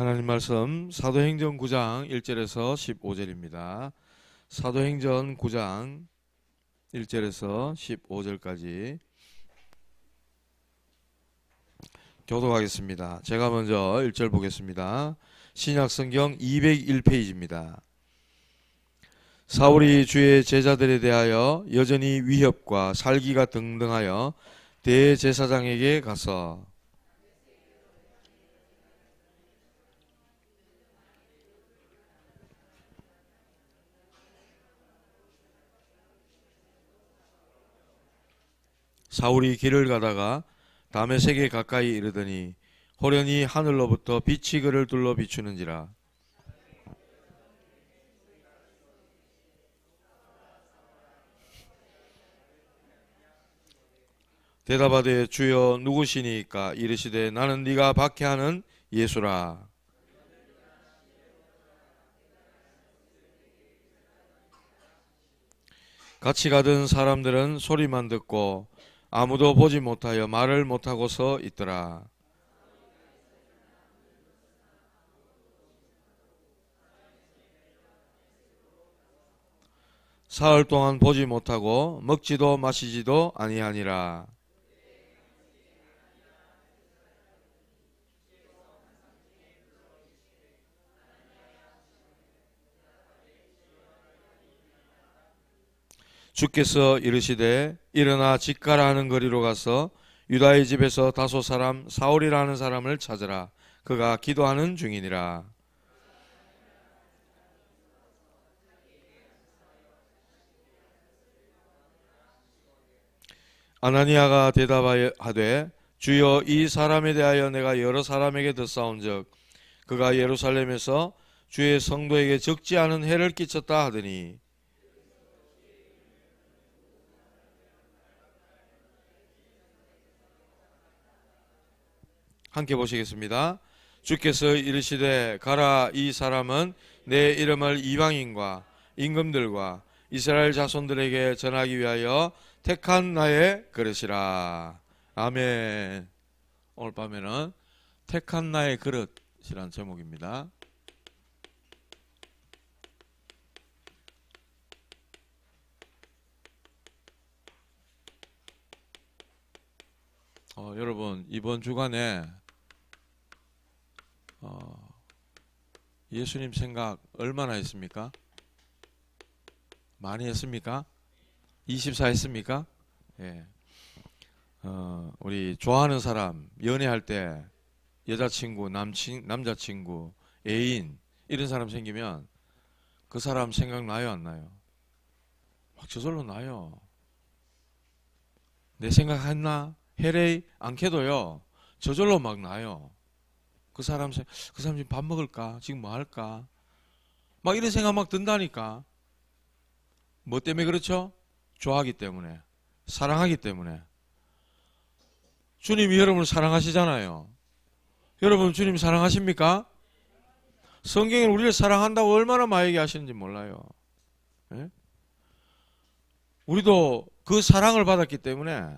하나님 말씀 사도행전 9장 1절에서 15절입니다. 사도행전 9장 1절에서 15절까지 교독하겠습니다. 제가 먼저 1절 보겠습니다. 신약성경 201페이지입니다. 사울이 주의 제자들에 대하여 여전히 위협과 살기가 등등하여 대제사장에게 가서 사울이 길을 가다가 다메섹에 가까이 이르더니 호련히 하늘로부터 빛이 그를 둘러 비추는지라. 대답하되 주여 누구시니까? 이르시되 나는 네가 박해하는 예수라. 같이 가던 사람들은 소리만 듣고 아무도 보지 못하여 말을 못하고 서 있더라. 사흘 동안 보지 못하고 먹지도 마시지도 아니하니라. 주께서 이르시되 일어나 직가라 하는 거리로 가서 유다의 집에서 다소 사람 사울이라 하는 사람을 찾으라. 그가 기도하는 중이니라. 아나니아가 대답하되 주여 이 사람에 대하여 내가 여러 사람에게 듣사온즉 그가 예루살렘에서 주의 성도에게 적지 않은 해를 끼쳤다 하더니 함께 보시겠습니다. 주께서 이르시되 가라. 이 사람은 내 이름을 이방인과 임금들과 이스라엘 자손들에게 전하기 위하여 택한 나의 그릇이라. 아멘. 오늘 밤에는 택한 나의 그릇이라는 제목입니다. 여러분 이번 주간에 예수님 생각 얼마나 했습니까? 많이 했습니까? 24 했습니까? 예. 우리 좋아하는 사람, 연애할 때 여자친구, 남자친구, 애인 이런 사람 생기면 그 사람 생각나요, 안 나요? 막 저절로 나요. 내 생각했나? 해레이 않게도요. 저절로 막 나요. 그 사람 지금 밥 먹을까? 지금 뭐 할까? 막 이런 생각 막 든다니까. 뭐 때문에 그렇죠? 좋아하기 때문에, 사랑하기 때문에. 주님이 여러분을 사랑하시잖아요. 여러분 주님 사랑하십니까? 성경에 우리를 사랑한다고 얼마나 많이 얘기하시는지 몰라요. 예? 우리도 그 사랑을 받았기 때문에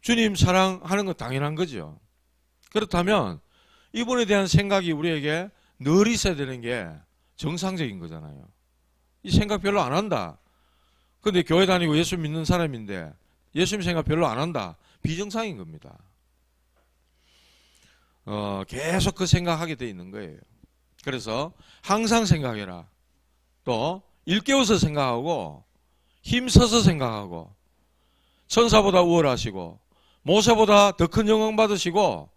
주님 사랑하는 건 당연한 거죠. 그렇다면 이분에 대한 생각이 우리에게 늘 있어야 되는 게 정상적인 거잖아요. 이 생각 별로 안 한다. 근데 교회 다니고 예수 믿는 사람인데 예수님 생각 별로 안 한다. 비정상인 겁니다. 계속 그 생각하게 돼 있는 거예요. 그래서 항상 생각해라. 또 일깨워서 생각하고 힘써서 생각하고 천사보다 우월하시고 모세보다 더 큰 영광 받으시고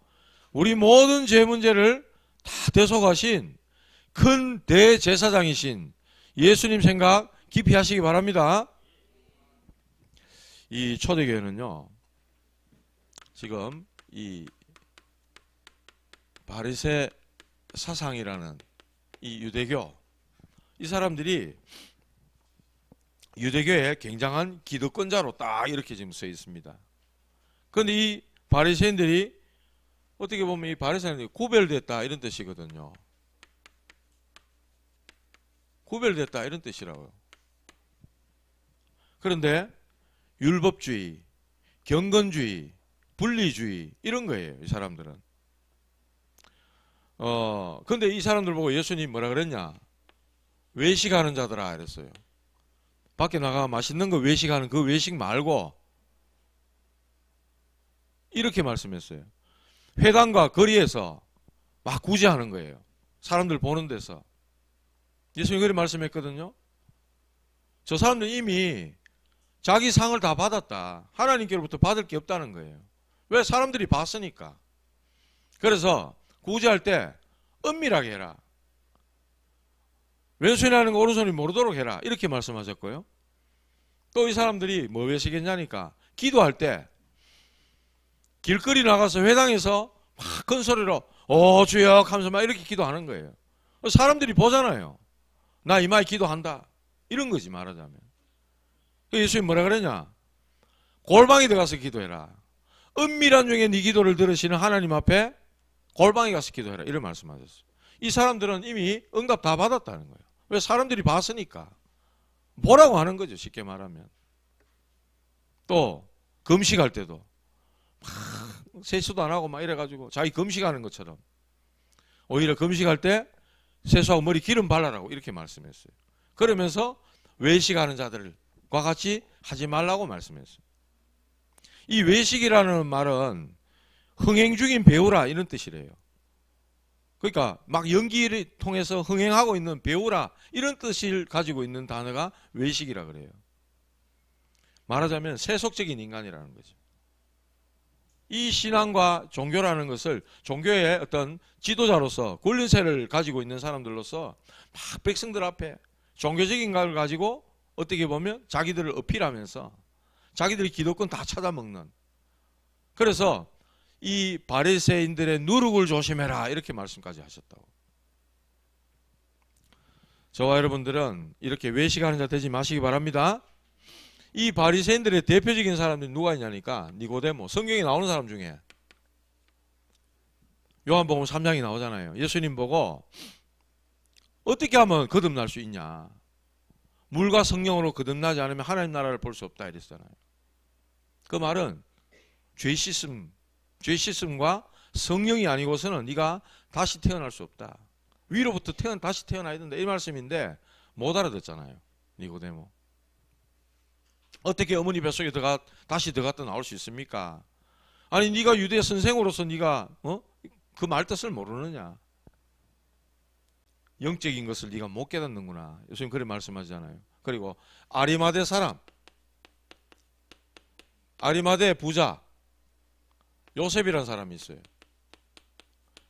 우리 모든 죄 문제를 다 대속하신 큰 대제사장이신 예수님 생각 깊이 하시기 바랍니다. 이 초대교회는요, 지금 이 바리새 사상이라는 이 유대교, 이 사람들이 유대교의 굉장한 기득권자로 딱 이렇게 지금 써 있습니다. 그런데 이 바리새인들이 어떻게 보면 이 바리새인들이 구별됐다 이런 뜻이거든요. 구별됐다 이런 뜻이라고요. 그런데 율법주의, 경건주의, 분리주의 이런 거예요. 이 사람들은. 근데 이 사람들 보고 예수님 뭐라 그랬냐? 외식하는 자들아 이랬어요. 밖에 나가 맛있는 거 외식하는 그 외식 말고 이렇게 말씀했어요. 회당과 거리에서 막 구제하는 거예요. 사람들 보는 데서. 예수님이 그렇게 말씀했거든요. 저 사람들 이미 자기 상을 다 받았다. 하나님께로부터 받을 게 없다는 거예요. 왜? 사람들이 봤으니까. 그래서 구제할 때 은밀하게 해라. 왼손이 하는 거 오른손이 모르도록 해라. 이렇게 말씀하셨고요. 또 이 사람들이 뭐 외식했냐니까 기도할 때 길거리 나가서 회당에서 막 큰 소리로 주여 하면서 막 이렇게 기도하는 거예요. 사람들이 보잖아요. 나 이마에 기도한다. 이런 거지 말하자면. 예수님 뭐라 그러냐? 골방에 들어가서 기도해라. 은밀한 중에 네 기도를 들으시는 하나님 앞에 골방에 가서 기도해라. 이런 말씀하셨어요. 이 사람들은 이미 응답 다 받았다는 거예요. 왜? 사람들이 봤으니까. 보라고 하는 거죠. 쉽게 말하면. 또 금식할 때도 막 세수도 안 하고 막 이래가지고 자기 금식하는 것처럼 오히려 금식할 때 세수하고 머리 기름 발라라고 이렇게 말씀했어요. 그러면서 외식하는 자들과 같이 하지 말라고 말씀했어요. 이 외식이라는 말은 흥행 중인 배우라 이런 뜻이래요. 그러니까 막 연기를 통해서 흥행하고 있는 배우라 이런 뜻을 가지고 있는 단어가 외식이라 그래요. 말하자면 세속적인 인간이라는 거죠. 이 신앙과 종교라는 것을 종교의 어떤 지도자로서 권력세를 가지고 있는 사람들로서 막 백성들 앞에 종교적인 걸 가지고 어떻게 보면 자기들을 어필하면서 자기들이 기득권 다 찾아먹는. 그래서 이 바리새인들의 누룩을 조심해라 이렇게 말씀까지 하셨다고. 저와 여러분들은 이렇게 외식하는 자 되지 마시기 바랍니다. 이 바리새인들의 대표적인 사람들이 누가 있냐니까 니고데모, 성경에 나오는 사람 중에 요한복음 3장이 나오잖아요. 예수님 보고 어떻게 하면 거듭날 수 있냐? 물과 성령으로 거듭나지 않으면 하나님 나라를 볼 수 없다 이랬잖아요. 그 말은 죄 씻음과 성령이 아니고서는 네가 다시 태어날 수 없다. 위로부터 다시 태어나야 된다. 이 말씀인데 못 알아듣잖아요. 니고데모. 어떻게 어머니 뱃속에 다시 들어갔다 나올 수 있습니까? 아니 네가 유대 선생으로서 네가 그 말뜻을 모르느냐? 영적인 것을 네가 못 깨닫는구나. 요즘 그렇게 말씀하잖아요. 그리고 아리마대 사람, 아리마대 부자 요셉이라는 사람이 있어요.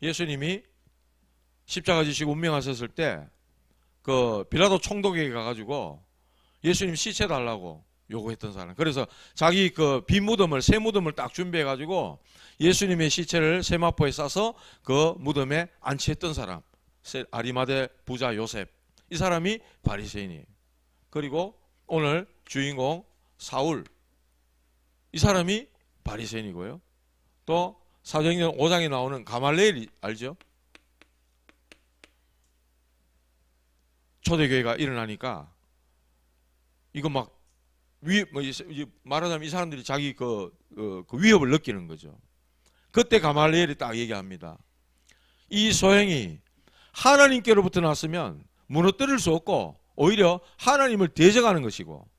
예수님이 십자가 지시고 운명하셨을 때 그 빌라도 총독에게 가가지고 예수님 시체 달라고 요구했던 사람. 그래서 자기 그 빈무덤을 새 무덤을 딱 준비해가지고 예수님의 시체를 세마포에 싸서 그 무덤에 안치했던 사람. 아리마대 부자 요셉. 이 사람이 바리새인이에요. 그리고 오늘 주인공 사울. 이 사람이 바리새인이고요. 또 사도행전 5장에 나오는 가말레엘 알죠? 초대교회가 일어나니까 이거 막 말하자면 이 사람들이 자기 그 위협을 느끼는 거죠. 그때 가말리엘이 딱 얘기합니다. 이 소행이 하나님께로부터 났으면 무너뜨릴 수 없고 오히려 하나님을 대적하는 것이고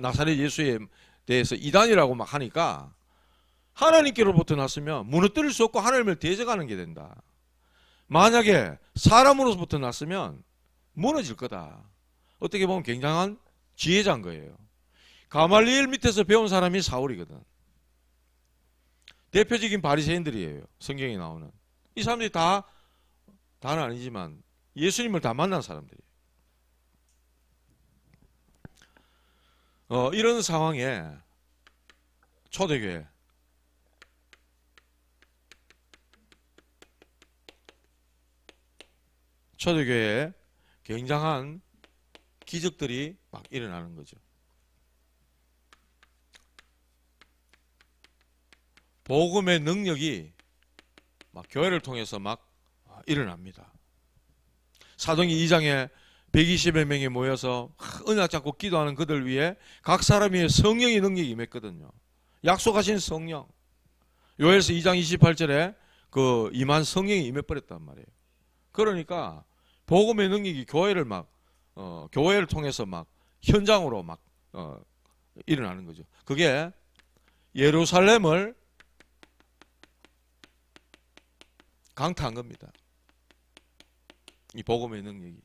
나사렛 예수에 대해서 이단이라고 막 하니까 하나님께로부터 났으면 무너뜨릴 수 없고 하나님을 대적하는 게 된다. 만약에 사람으로부터 났으면 무너질 거다. 어떻게 보면 굉장한 지혜자인 거예요. 가말리엘 밑에서 배운 사람이 사울이거든. 대표적인 바리새인들이에요. 성경에 나오는. 이 사람들이 다는 아니지만 예수님을 다 만난 사람들이에요. 이런 상황에 초대교회에 굉장한 기적들이 막 일어나는 거죠. 복음의 능력이 막 교회를 통해서 막 일어납니다. 사도행전 2장에 120여 명이 모여서 은약 잡고 기도하는 그들 위에 각 사람 위에 성령의 능력이 임했거든요. 약속하신 성령. 요엘서 2장 28절에 그 임한 성령이 임해버렸단 말이에요. 그러니까 복음의 능력이 교회를 교회를 통해서 막 현장으로 막 일어나는 거죠. 그게 예루살렘을 강타한 겁니다. 이 복음의 능력이.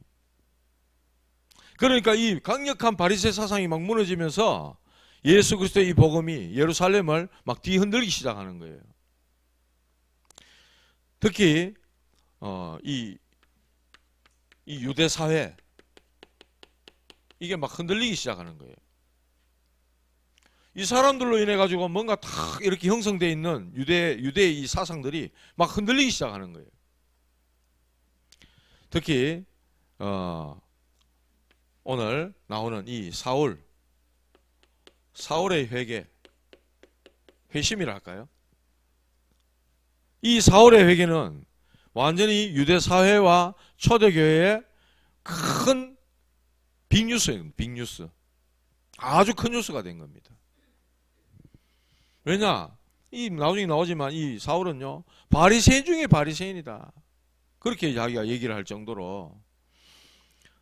그러니까 이 강력한 바리새 사상이 막 무너지면서 예수 그리스도의 이 복음이 예루살렘을 막 뒤흔들기 시작하는 거예요. 특히 이 유대 사회 이게 막 흔들리기 시작하는 거예요. 이 사람들로 인해 가지고 뭔가 다 이렇게 형성되어 있는 유대의 이 사상들이 막 흔들리기 시작하는 거예요. 특히 오늘 나오는 이 사울의 회심이라 할까요? 이 사울의 회개는 완전히 유대 사회와 초대교회의 큰 빅뉴스예요. 빅뉴스. 아주 큰 뉴스가 된 겁니다. 왜냐? 나중에 나오지만 이 사울은요, 바리새인 중에 바리새인이다. 그렇게 자기가 얘기를 할 정도로,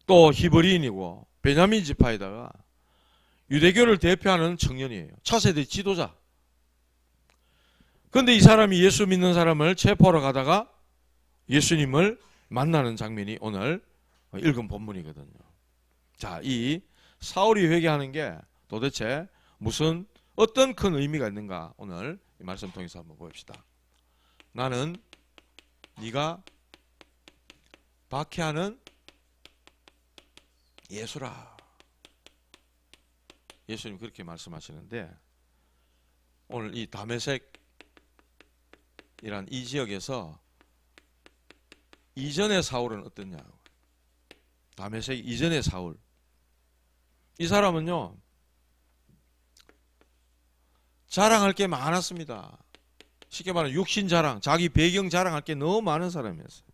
또 히브리인이고 베냐민 지파에다가 유대교를 대표하는 청년이에요. 차세대 지도자. 그런데 이 사람이 예수 믿는 사람을 체포하러 가다가 예수님을 만나는 장면이 오늘 읽은 본문이거든요. 자, 이 사울이 회개하는 게 도대체 어떤 큰 의미가 있는가 오늘 이 말씀 통해서 한번 봅시다. 나는 네가 박해하는 예수라. 예수님 그렇게 말씀하시는데 오늘 이 다메섹이란 이 지역에서 이전의 사울은 어떠냐? 다메섹 이전의 사울. 이 사람은요, 자랑할 게 많았습니다. 쉽게 말하면 육신 자랑, 자기 배경 자랑할 게 너무 많은 사람이었어요.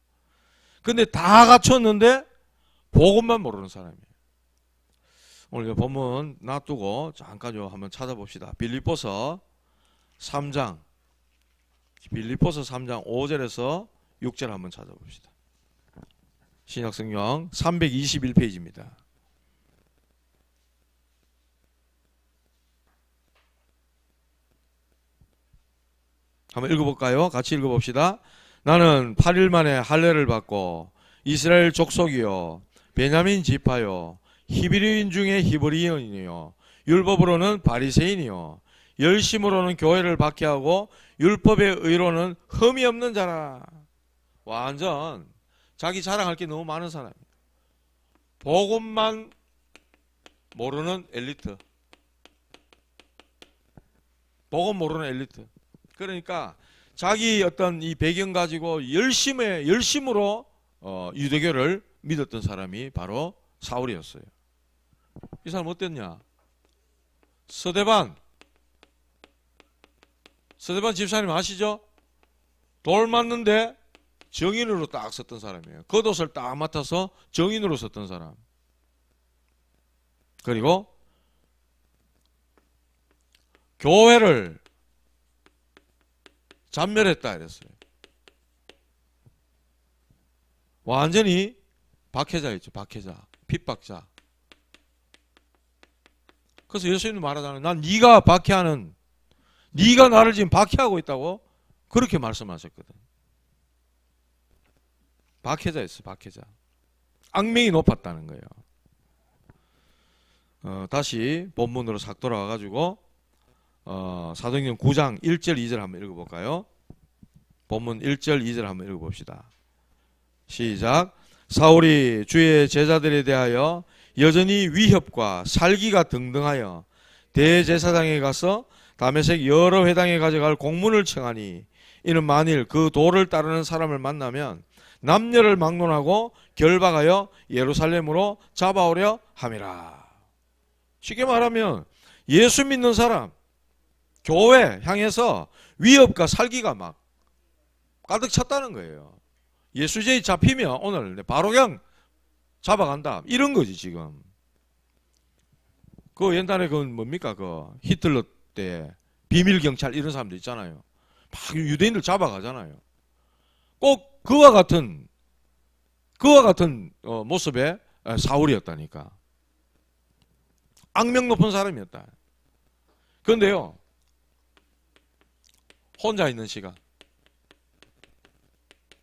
근데 다 갖췄는데 복음만 모르는 사람이에요. 오늘 본문 놔두고 잠깐 한번 찾아봅시다. 빌립보서 3장 5절에서 6절 한번 찾아봅시다. 신약성경 321페이지입니다. 한번 읽어볼까요? 같이 읽어봅시다. 나는 8일 만에 할례를 받고 이스라엘 족속이요 베냐민 지파요 히브리인 중에 히브리인이요 율법으로는 바리새인이요 열심으로는 교회를 박해하고 율법의 의로는 흠이 없는 자라. 완전 자기 자랑할 게 너무 많은 사람이에요. 복음만 모르는 엘리트. 복음 모르는 엘리트. 그러니까 자기 어떤 이 배경 가지고 열심으로 유대교를 믿었던 사람이 바로 사울이었어요. 이 사람 어땠냐? 서대반 집사님 아시죠? 돌 맞는데 정인으로 딱 섰던 사람이에요. 겉옷을 딱 맡아서 정인으로 섰던 사람. 그리고 교회를 잔멸했다 이랬어요. 완전히 박해자였죠. 박해자, 핍박자. 그래서 예수님도 말하잖아요. 난 네가 박해하는, 네가 나를 지금 박해하고 있다고 그렇게 말씀하셨거든. 박해자였어. 박해자. 악명이 높았다는 거예요. 다시 본문으로 싹 돌아와가지고 사도행전 9장 1절 2절 한번 읽어볼까요? 본문 1절 2절 한번 읽어봅시다. 시작. 사울이 주의 제자들에 대하여 여전히 위협과 살기가 등등하여 대제사장에 가서 다메섹 여러 회당에 가져갈 공문을 청하니 이는 만일 그 도를 따르는 사람을 만나면 남녀를 막론하고 결박하여 예루살렘으로 잡아오려 함이라. 쉽게 말하면 예수 믿는 사람 교회 향해서 위협과 살기가 막 가득 찼다는 거예요. 예수제에 잡히면 오늘 바로 그냥 잡아간다. 이런 거지 지금. 그 옛날에 그 뭡니까 그 히틀러 때 비밀경찰 이런 사람들 있잖아요. 막 유대인들 잡아가잖아요. 꼭 그와 같은 모습의 사울이었다니까. 악명 높은 사람이었다. 그런데요, 혼자 있는 시간,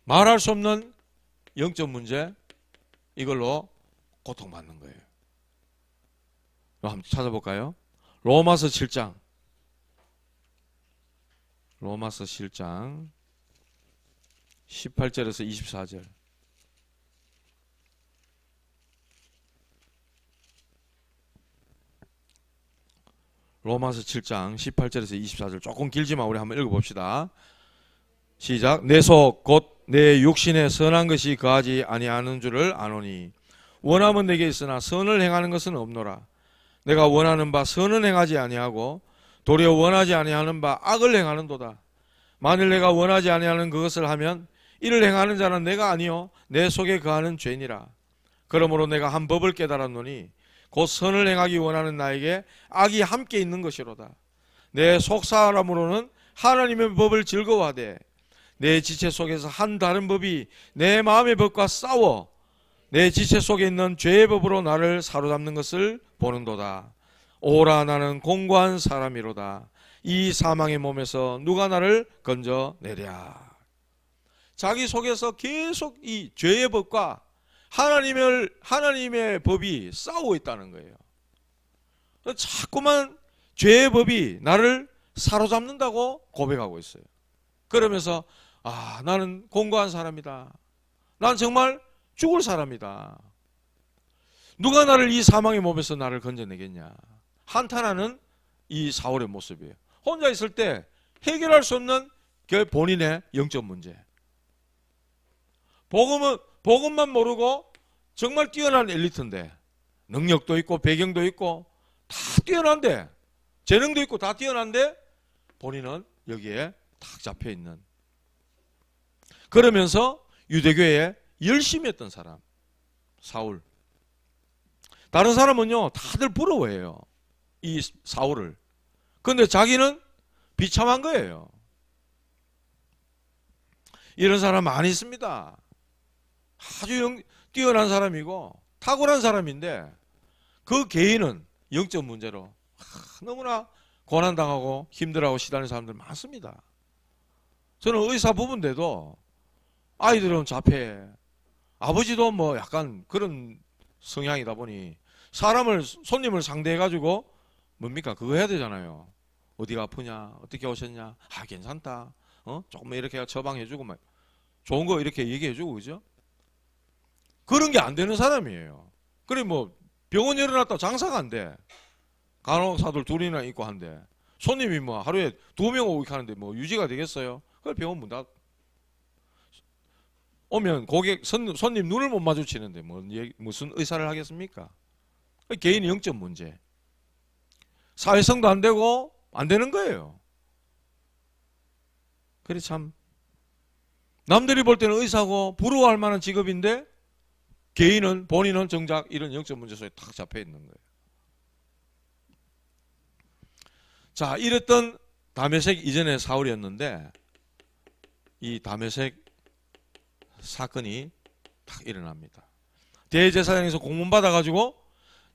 말할 수 없는 영적 문제, 이걸로 고통받는 거예요. 한번 찾아볼까요? 로마서 7장 18절에서 24절. 로마서 7장 18절에서 24절. 조금 길지만 우리 한번 읽어봅시다. 시작. 내 속 곧 내 육신에 선한 것이 거하지 아니하는 줄을 아노니 원함은 내게 있으나 선을 행하는 것은 없노라. 내가 원하는 바 선은 행하지 아니하고 도리어 원하지 아니하는 바 악을 행하는도다. 만일 내가 원하지 아니하는 그것을 하면 이를 행하는 자는 내가 아니요 내 속에 거하는 죄니라. 그러므로 내가 한 법을 깨달았노니 곧 선을 행하기 원하는 나에게 악이 함께 있는 것이로다. 내 속사람으로는 하나님의 법을 즐거워하되 내 지체 속에서 한 다른 법이 내 마음의 법과 싸워 내 지체 속에 있는 죄의 법으로 나를 사로잡는 것을 보는도다. 오라 나는 공고한 사람이로다. 이 사망의 몸에서 누가 나를 건져내랴. 자기 속에서 계속 이 죄의 법과 하나님의 법이 싸우고 있다는 거예요. 자꾸만 죄의 법이 나를 사로잡는다고 고백하고 있어요. 그러면서 나는 공고한 사람이다. 난 정말 죽을 사람이다. 누가 나를 이 사망의 몸에서 나를 건져내겠냐. 한탄하는 이 사울의 모습이에요. 혼자 있을 때 해결할 수 없는 본인의 영적 문제. 복음만 모르고 정말 뛰어난 엘리트인데 능력도 있고 배경도 있고 다 뛰어난데 재능도 있고 다 뛰어난데 본인은 여기에 탁 잡혀있는, 그러면서 유대교에 열심히 했던 사람 사울. 다른 사람은요 다들 부러워해요 이 사울을. 근데 자기는 비참한 거예요. 이런 사람 많이 있습니다. 아주 뛰어난 사람이고 탁월한 사람인데 그 개인은 영적 문제로 너무나 고난당하고 힘들어하고 시달리는 사람들 많습니다. 저는 의사 부부인데도 아이들은 자폐, 아버지도 뭐 약간 그런 성향이다 보니 손님을 상대해가지고 뭡니까 그거 해야 되잖아요. 어디가 아프냐, 어떻게 오셨냐, 괜찮다, 조금 이렇게 처방해주고 막 좋은 거 이렇게 얘기해주고, 그죠? 그런 게 안 되는 사람이에요. 그래 뭐 병원 열어놨다 장사가 안 돼. 간호사들 둘이나 있고 한데 손님이 뭐 하루에 2명 오고 하는데 뭐 유지가 되겠어요? 그걸 병원 문 닫. 오면 손님 눈을 못 마주치는데 무슨 의사를 하겠습니까? 개인의 영적 문제. 사회성도 안 되고 안 되는 거예요. 그래 참 남들이 볼 때는 의사고 부러워할 만한 직업인데 본인은 정작 이런 영적 문제 속에 탁 잡혀 있는 거예요. 자, 이랬던 다메섹 이전의 사울이었는데 이 다메섹 사건이 딱 일어납니다. 대제사장에서 공문 받아가지고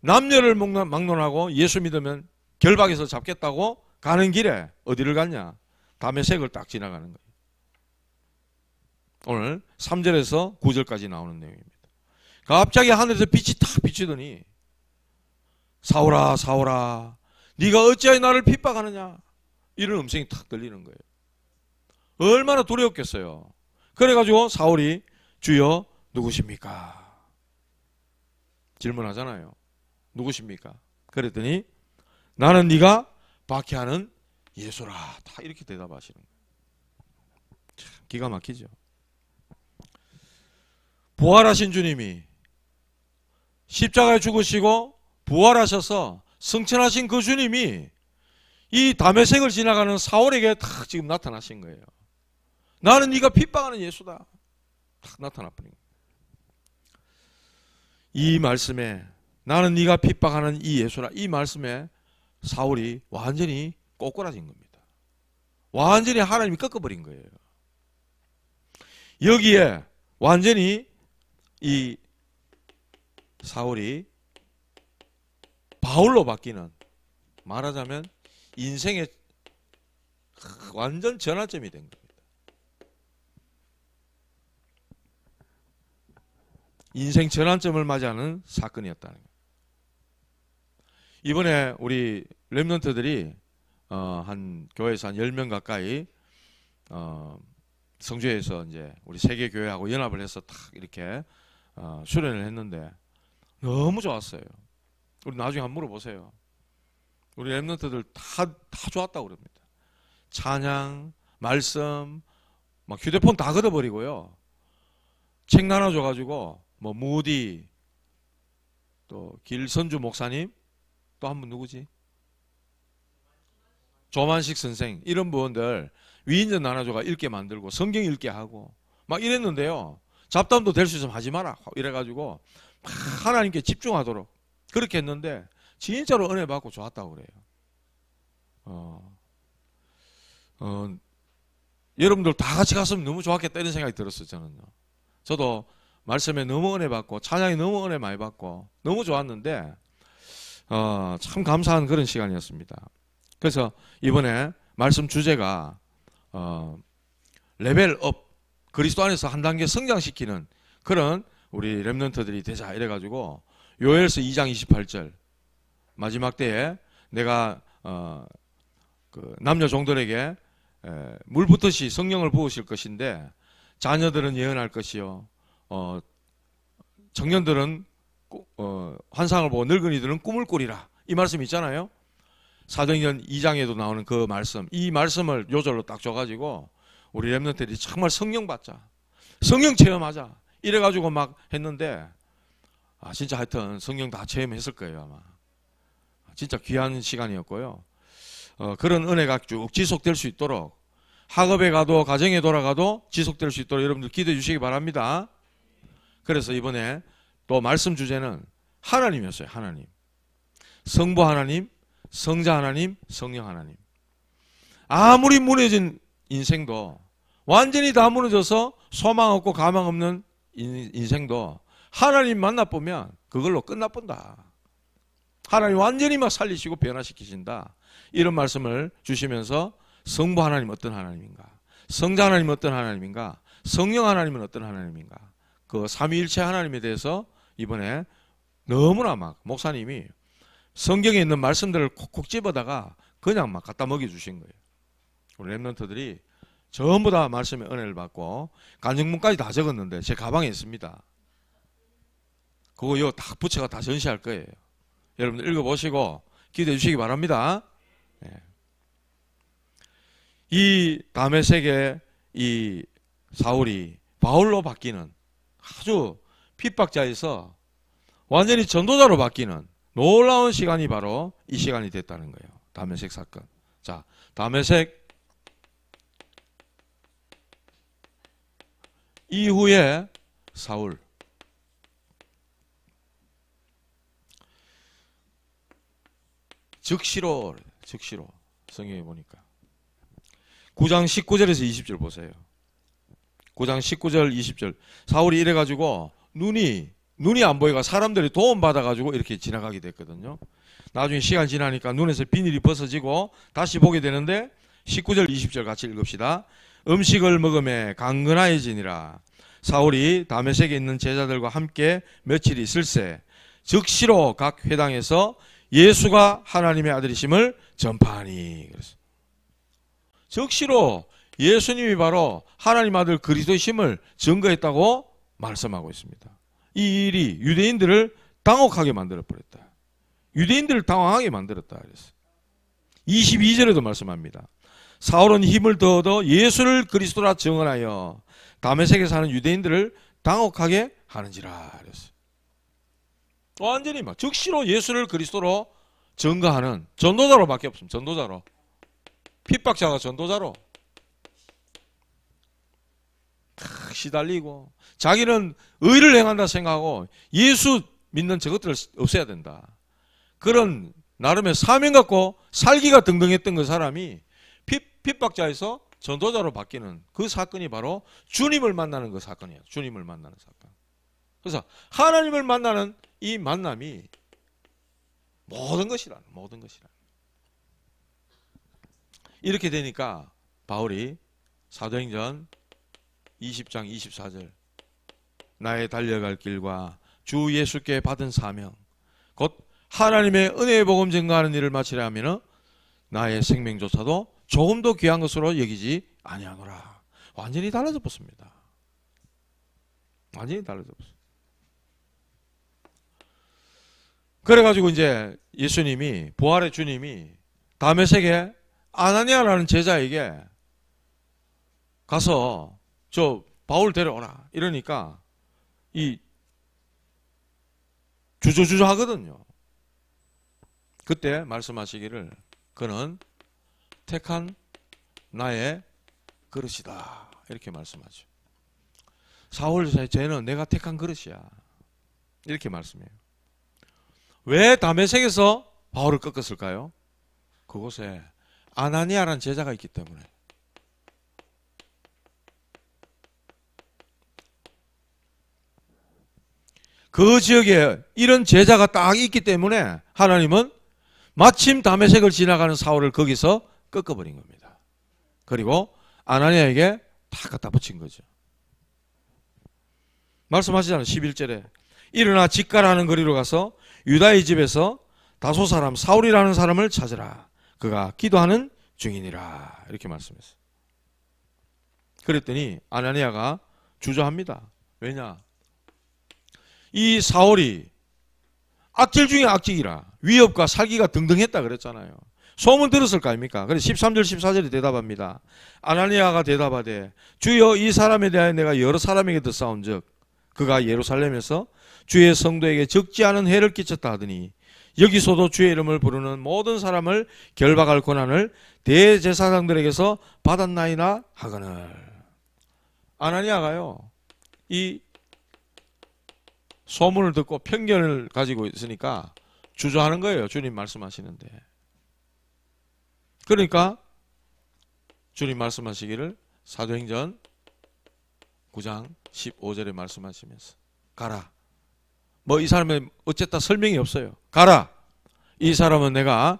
남녀를 막론하고 예수 믿으면 결박해서 잡겠다고 가는 길에 어디를 갔냐? 다메섹을 딱 지나가는 거예요. 오늘 3절에서 9절까지 나오는 내용입니다. 갑자기 하늘에서 빛이 탁 비추더니 사울아 사울아 네가 어찌하여 나를 핍박하느냐, 이런 음성이 탁 들리는 거예요. 얼마나 두려웠겠어요. 그래가지고 사울이 주여 누구십니까? 질문하잖아요. 누구십니까? 그랬더니 나는 네가 박해하는 예수라, 다 이렇게 대답하시는 거예요. 참 기가 막히죠. 부활하신 주님이 십자가에 죽으시고 부활하셔서 승천하신 그 주님이 이 다메섹을 지나가는 사울에게 딱 지금 나타나신 거예요. 나는 네가 핍박하는 예수다. 딱 나타나버린 거예요. 이 말씀에 나는 네가 핍박하는 이 예수라, 이 말씀에 사울이 완전히 꼬꾸라진 겁니다. 완전히 하나님이 꺾어버린 거예요. 여기에 완전히 이 사울이 바울로 바뀌는, 말하자면 인생의 완전 전환점이 된 겁니다. 인생 전환점을 맞이하는 사건이었다는 거예요. 이번에 우리 렘넌트들이 한 교회에서 한 10명 가까이 성주에서 이제 우리 세계 교회하고 연합을 해서 딱 이렇게 수련을 했는데 너무 좋았어요. 우리 나중에 한번 물어보세요. 우리 렘넌트들 다 좋았다고 그럽니다. 찬양, 말씀, 막 휴대폰 다 걷어버리고요. 책 나눠줘가지고 뭐 무디, 또 길선주 목사님, 또 한 분 누구지? 조만식 선생, 이런 분들 위인전 나눠줘가 읽게 만들고 성경 읽게 하고 막 이랬는데요. 잡담도 될 수 있으면 하지 마라 이래가지고 막 하나님께 집중하도록 그렇게 했는데 진짜로 은혜 받고 좋았다고 그래요. 여러분들 다 같이 갔으면 너무 좋았겠다 이런 생각이 들었어요. 저는요. 저도 말씀에 너무 은혜 받고 찬양에 너무 은혜 많이 받고 너무 좋았는데 참 감사한 그런 시간이었습니다. 그래서 이번에 말씀 주제가 레벨업, 그리스도 안에서 한 단계 성장시키는 그런 우리 렘넌트들이 되자 이래가지고 요엘서 2장 28절 마지막 때에 내가 그 남녀 종들에게 물 붓듯이 성령을 부으실 것인데 자녀들은 예언할 것이요 청년들은 환상을 보고 늙은이들은 꿈을 꾸리라, 이 말씀 있잖아요. 사도행전 2장에도 나오는 그 말씀, 이 말씀을 요절로 딱 줘가지고 우리 렘넌트들이 정말 성령 받자, 성령 체험하자 이래가지고 막 했는데 진짜 하여튼 성령 다 체험했을 거예요. 아마 진짜 귀한 시간이었고요. 그런 은혜가 쭉 지속될 수 있도록 학업에 가도 가정에 돌아가도 지속될 수 있도록 여러분들 기도해 주시기 바랍니다. 그래서 이번에 또 말씀 주제는 하나님이었어요. 하나님, 성부 하나님, 성자 하나님, 성령 하나님. 아무리 무너진 인생도, 완전히 다 무너져서 소망 없고 가망 없는 인생도 하나님 만나보면 그걸로 끝나본다. 하나님 완전히 막 살리시고 변화시키신다. 이런 말씀을 주시면서 성부 하나님 어떤 하나님인가, 성자 하나님 어떤 하나님인가, 성령 하나님은 어떤 하나님인가, 그 삼위일체 하나님에 대해서 이번에 너무나 막 목사님이 성경에 있는 말씀들을 콕콕 집어다가 그냥 막 갖다 먹여주신 거예요. 우리 렘넌트들이 전부 다 말씀의 은혜를 받고 간증문까지 다 적었는데 제 가방에 있습니다. 그거 이거 다 부채가 다 전시할 거예요. 여러분들 읽어보시고 기도해 주시기 바랍니다. 네. 이 다메섹의 이 사울이 바울로 바뀌는, 아주 핍박자에서 완전히 전도자로 바뀌는 놀라운 시간이 바로 이 시간이 됐다는 거예요. 다메섹 사건. 자, 다메섹 이후에 사울. 즉시로 성경에 보니까 9장 19절에서 20절 보세요. 9장 19절 20절 사울이 이래가지고 눈이 안 보이가 사람들이 도움 받아가지고 이렇게 지나가게 됐거든요. 나중에 시간 지나니까 눈에서 비닐이 벗어지고 다시 보게 되는데 19절 20절 같이 읽읍시다. 음식을 먹음에 강건하여지니라. 사울이 다메섹에 있는 제자들과 함께 며칠 있을새 즉시로 각 회당에서 예수가 하나님의 아들이심을 전파하니. 그래서 즉시로 예수님이 바로 하나님 아들 그리스도이심을 증거했다고 말씀하고 있습니다. 이 일이 유대인들을 당혹하게 만들어버렸다. 유대인들을 당황하게 만들었다. 그래서 22절에도 말씀합니다. 사울은 힘을 더 얻어 예수를 그리스도라 증언하여 다메섹에 사는 유대인들을 당혹하게 하는지라. 그래서 완전히 막 즉시로 예수를 그리스도로 증거하는 전도자로밖에 없습니다. 전도자로. 핍박자가 전도자로 시달리고 자기는 의를 행한다 생각하고 예수 믿는 저것들을 없애야 된다. 그런 나름의 사명 갖고 살기가 등등했던 그 사람이 핍박자에서 전도자로 바뀌는 그 사건이 바로 주님을 만나는 그 사건이에요. 주님을 만나는 사건. 그래서 하나님을 만나는 이 만남이 모든 것이라. 이렇게 되니까 바울이 사도행전 20장 24절 나의 달려갈 길과 주 예수께 받은 사명 곧 하나님의 은혜의 복음 증거하는 일을 마치려 하면 나의 생명조차도 조금도 귀한 것으로 여기지 아니하노라. 완전히 달라져 버렸습니다. 완전히 달라져 버렸어요. 그래가지고 이제 예수님이 부활의 주님이 다메섹에 아나니아라는 제자에게 가서 저 바울 데려오라 이러니까 이 주저주저 하거든요. 그때 말씀하시기를 그는 택한 나의 그릇이다 이렇게 말씀하죠. 사울 쟤는 내가 택한 그릇이야 이렇게 말씀해요. 왜 다메섹에서 바울을 꺾었을까요? 그곳에 아나니아라는 제자가 있기 때문에. 그 지역에 이런 제자가 딱 있기 때문에 하나님은 마침 다메섹을 지나가는 사울을 거기서 꺾어버린 겁니다. 그리고 아나니아에게 다 갖다 붙인 거죠. 말씀하시잖아요. 11절에 일어나 직가라는 거리로 가서 유다의 집에서 다소 사람 사울이라는 사람을 찾으라. 그가 기도하는 중이니라. 이렇게 말씀했어요. 그랬더니 아나니아가 주저합니다. 왜냐? 이 사울이 악질 중에 악질이라 위협과 살기가 등등했다 그랬잖아요. 소문 들었을 거 아닙니까? 그래서 13절 14절에 대답합니다. 아나니아가 대답하되 주여 이 사람에 대하여 내가 여러 사람에게 듣사온즉 그가 예루살렘에서 주의 성도에게 적지 않은 해를 끼쳤다 하더니 여기서도 주의 이름을 부르는 모든 사람을 결박할 권한을 대제사장들에게서 받았나이나 하거늘. 아나니아가요 이 소문을 듣고 편견을 가지고 있으니까 주저하는 거예요. 주님 말씀하시는데. 그러니까 주님 말씀하시기를 사도행전 9장 15절에 말씀하시면서 가라. 뭐 이 사람은 어쨌다 설명이 없어요. 가라. 이 사람은 내가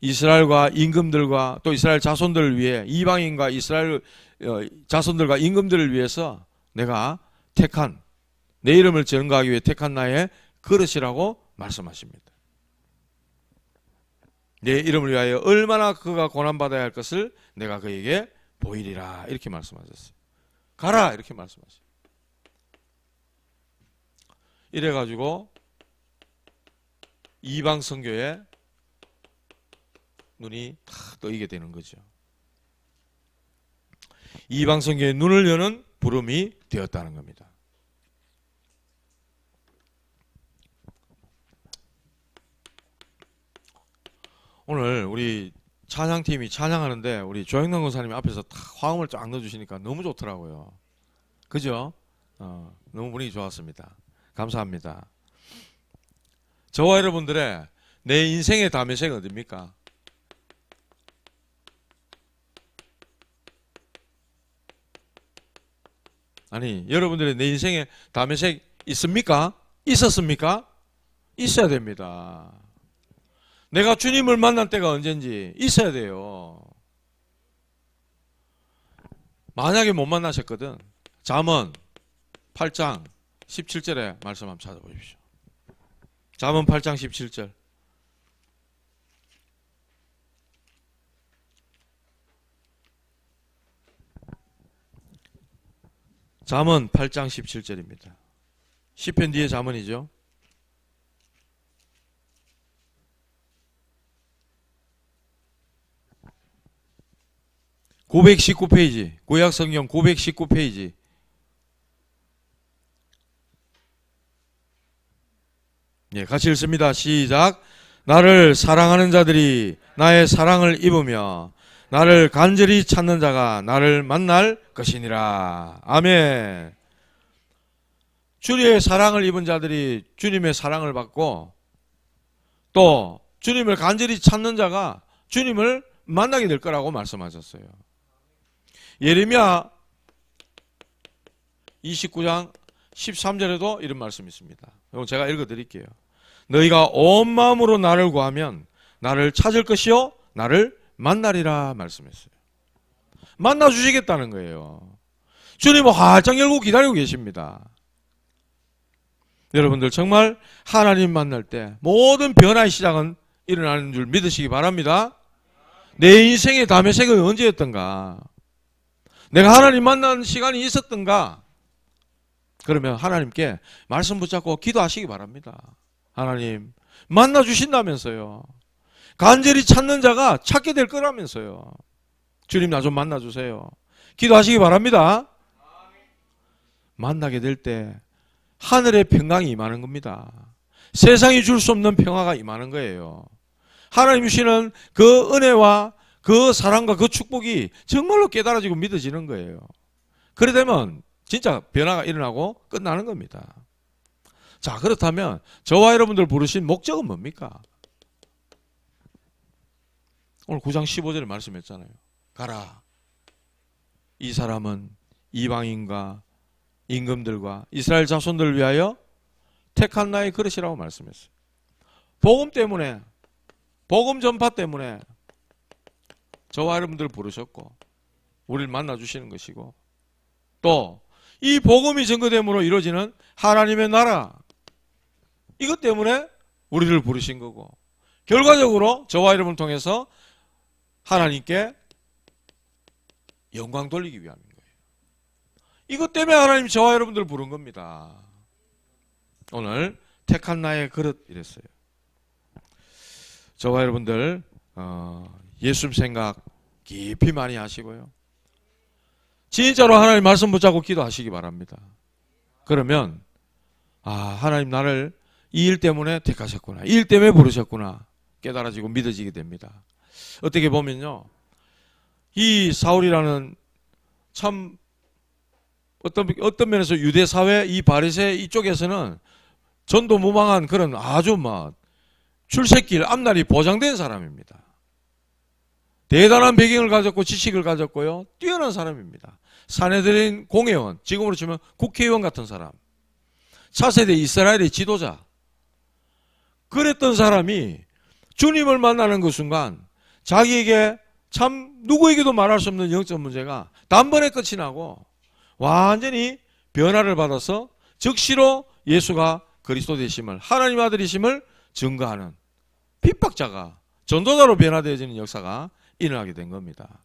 이스라엘과 임금들과 또 이스라엘 자손들을 위해 이방인과 이스라엘 자손들과 임금들을 위해서 내가 택한 내 이름을 전가하기 위해 택한 나의 그릇이라고 말씀하십니다. 내 이름을 위하여 얼마나 그가 고난받아야 할 것을 내가 그에게 보이리라 이렇게 말씀하셨어요. 가라 이렇게 말씀하셨어요. 이래가지고 이방 선교에 눈이 탁 떠이게 되는 거죠. 이방 선교의 눈을 여는 부름이 되었다는 겁니다. 오늘 우리 찬양팀이 찬양하는데 우리 조영남 권사님이 앞에서 탁 화음을 쫙 넣어주시니까 너무 좋더라고요. 그죠? 너무 분위기 좋았습니다. 감사합니다. 저와 여러분들의 내 인생의 다메섹은 어디입니까? 아니 여러분들의 내 인생에 다메섹 있습니까? 있었습니까? 있어야 됩니다. 내가 주님을 만난 때가 언젠지 있어야 돼요. 만약에 못 만나셨거든 잠언 8장 17절에 말씀 한번 찾아보십시오. 잠언 8장 17절. 잠언 8장 17절입니다. 시편 뒤에 잠언이죠. (919페이지) 구약성경 919페이지. 예, 같이 읽습니다. 시작. 나를 사랑하는 자들이 나의 사랑을 입으며 나를 간절히 찾는 자가 나를 만날 것이니라. 아멘. 주님의 사랑을 입은 자들이 주님의 사랑을 받고 또 주님을 간절히 찾는 자가 주님을 만나게 될 거라고 말씀하셨어요. 예레미야 29장 13절에도 이런 말씀이 있습니다. 이건 제가 읽어드릴게요. 너희가 온 마음으로 나를 구하면 나를 찾을 것이요 나를 만나리라 말씀했어요. 만나 주시겠다는 거예요. 주님은 활짝 열고 기다리고 계십니다. 여러분들 정말 하나님 만날 때 모든 변화의 시작은 일어나는 줄 믿으시기 바랍니다. 내 인생의 담의색은 언제였던가? 내가 하나님 만나는 시간이 있었던가? 그러면 하나님께 말씀 붙잡고 기도하시기 바랍니다. 하나님 만나 주신다면서요. 간절히 찾는 자가 찾게 될 거라면서요. 주님 나 좀 만나 주세요. 기도하시기 바랍니다. 만나게 될 때 하늘의 평강이 임하는 겁니다. 세상이 줄 수 없는 평화가 임하는 거예요. 하나님 주시는 그 은혜와 그 사랑과 그 축복이 정말로 깨달아지고 믿어지는 거예요. 그래 되면 진짜 변화가 일어나고 끝나는 겁니다. 자, 그렇다면 저와 여러분들 부르신 목적은 뭡니까? 오늘 9장 15절에 말씀했잖아요. 가라. 이 사람은 이방인과 임금들과 이스라엘 자손들을 위하여 택한 나의 그릇이라고 말씀했어요. 복음 때문에, 복음 전파 때문에 저와 여러분들을 부르셨고 우리를 만나주시는 것이고 또 이 복음이 증거됨으로 이루어지는 하나님의 나라, 이것 때문에 우리를 부르신 거고 결과적으로 저와 여러분을 통해서 하나님께 영광 돌리기 위함인 거예요. 이것 때문에 하나님 저와 여러분들을 부른 겁니다. 오늘 택한 나의 그릇 이랬어요. 저와 여러분들 예수님 생각 깊이 많이 하시고요. 진짜로 하나님 말씀 붙잡고 기도하시기 바랍니다. 그러면 하나님 나를 이 일 때문에 택하셨구나, 이 일 때문에 부르셨구나 깨달아지고 믿어지게 됩니다. 어떻게 보면요, 이 사울이라는 참 어떤 면에서 유대 사회 이 바리새 이쪽에서는 전도무망한 그런 아주 출세길 앞날이 보장된 사람입니다. 대단한 배경을 가졌고 지식을 가졌고요, 뛰어난 사람입니다. 사내들인 공회원, 지금으로 치면 국회의원 같은 사람, 차세대 이스라엘의 지도자, 그랬던 사람이 주님을 만나는 그 순간 자기에게 참 누구에게도 말할 수 없는 영적 문제가 단번에 끝이 나고 완전히 변화를 받아서 즉시로 예수가 그리스도 되심을, 하나님 아들이심을 증거하는 핍박자가 전도자로 변화되어지는 역사가 일어나게 된 겁니다.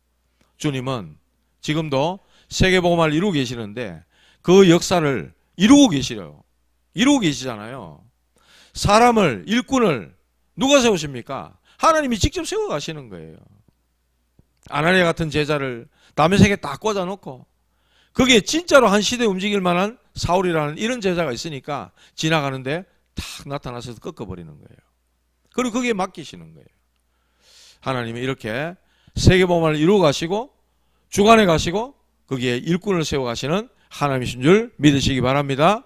주님은 지금도 세계복음화를 이루고 계시는데 그 역사를 이루고 계시려요. 이루고 계시잖아요. 사람을, 일꾼을 누가 세우십니까? 하나님이 직접 세워 가시는 거예요. 아나니아 같은 제자를 다메섹에 딱 꽂아놓고 거기에 진짜로 한 시대 움직일 만한 사울이라는 이런 제자가 있으니까 지나가는데 탁 나타나서 꺾어버리는 거예요. 그리고 거기에 맡기시는 거예요. 하나님이 이렇게 세계복음화를 이루어 가시고 주관해 가시고 거기에 일꾼을 세워 가시는 하나님이신 줄 믿으시기 바랍니다.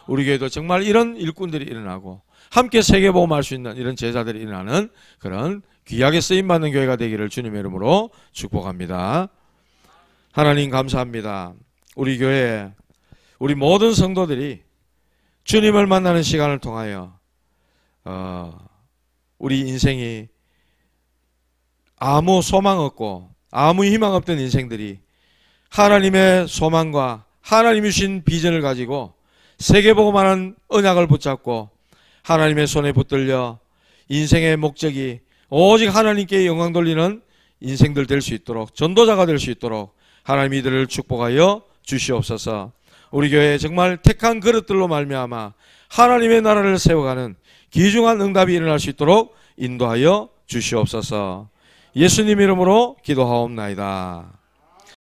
우리 교회도 정말 이런 일꾼들이 일어나고 함께 세계복음화할 수 있는 이런 제자들이 일어나는 그런 귀하게 쓰임받는 교회가 되기를 주님의 이름으로 축복합니다. 하나님 감사합니다. 우리 교회 우리 모든 성도들이 주님을 만나는 시간을 통하여 우리 인생이 아무 소망 없고 아무 희망 없던 인생들이 하나님의 소망과 하나님이 주신 비전을 가지고 세계복음화하는 언약을 붙잡고 하나님의 손에 붙들려 인생의 목적이 오직 하나님께 영광 돌리는 인생들 될 수 있도록, 전도자가 될 수 있도록 하나님 이들을 축복하여 주시옵소서. 우리 교회에 정말 택한 그릇들로 말미암아 하나님의 나라를 세워가는 귀중한 응답이 일어날 수 있도록 인도하여 주시옵소서. 예수님 이름으로 기도하옵나이다.